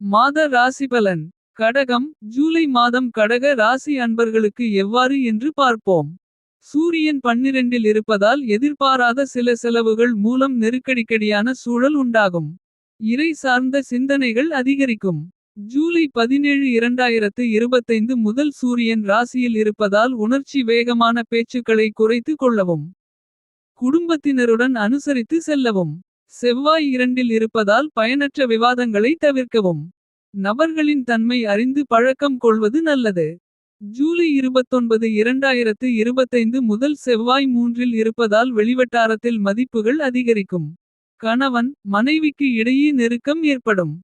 மாத ராசிபலன். கடகம் ஜூலை மாதம் கடக ராசி அன்பர்களுக்கு எவ்வாறு என்று பார்ப்போம். சூரியன் 12இல் இருப்பதால் எதிர்பாராத சில செலவுகள் மூலம் நெருக்கடிக்கடியான சூழல் உண்டாகும். இறை சார்ந்த சிந்தனைகள் அதிகரிக்கும். ஜூலை 17 2025 முதல் சூரியன் ராசியில் இருப்பதால் உணர்ச்சி வேகமான பேச்சுக்களை குறைத்து கொள்ளவும். குடும்பத்தினருடன் அனுசரித்து செல்லவும். செவ்வாய் 2இல் இருப்பதால் பயனற்ற விவாதங்களை தவிர்க்கவும். நபர்களின் தன்மை அறிந்து பழக்கம் கொள்வது நல்லது. ஜூலை 29 2025 முதல் செவ்வாய் 3இல் இருப்பதால் வெளிவட்டாரத்தில் மதிப்புகள் அதிகரிக்கும். கணவன் மனைவிக்கு இடையே நெருக்கம் ஏற்படும்.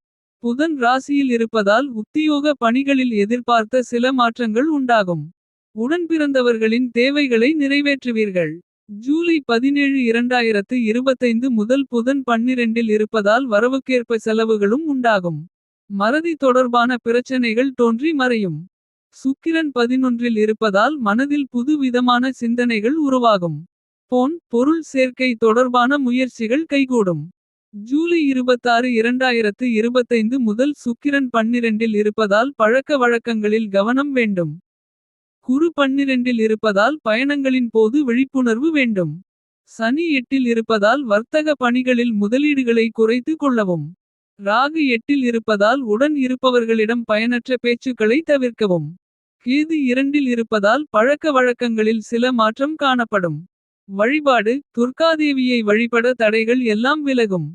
புதன் ராசியில் இருப்பதால் உத்தியோக பணிகளில் எதிர்பார்த்த சில மாற்றங்கள் உண்டாகும். உடன்பிறந்தவர்களின் தேவைகளை நிறைவேற்றுவீர்கள். ஜூலை 17 2025 முதல் புதன் 12இல் இருப்பதால் வரவுக்கேற்ப செலவுகளும் உண்டாகும். மறதி தொடர்பான பிரச்சனைகள் தோன்றி மறையும். சுக்கிரன் 11இல் இருப்பதால் மனதில் புது விதமான சிந்தனைகள் உருவாகும். பொருள் சேர்க்கை தொடர்பான முயற்சிகள் கைகூடும். ஜூலை 26 2025 முதல் சுக்கிரன் 12இல் இருப்பதால் பழக்க வழக்கங்களில் கவனம் வேண்டும். குரு 12இல் இருப்பதால் பயணங்களின் போது விழிப்புணர்வு வேண்டும். சனி 8இல் இருப்பதால் வர்த்தக பணிகளில் முதலீடுகளை குறைத்து கொள்ளவும். ராகு 8இல் இருப்பதால் உடன் இருப்பவர்களிடம் பயனற்ற பேச்சுக்களை தவிர்க்கவும். கேது 2இல் இருப்பதால் பழக்க வழக்கங்களில் சில மாற்றம் காணப்படும். வழிபாடு துர்காதேவியை வழிபட தடைகள் எல்லாம் விலகும்.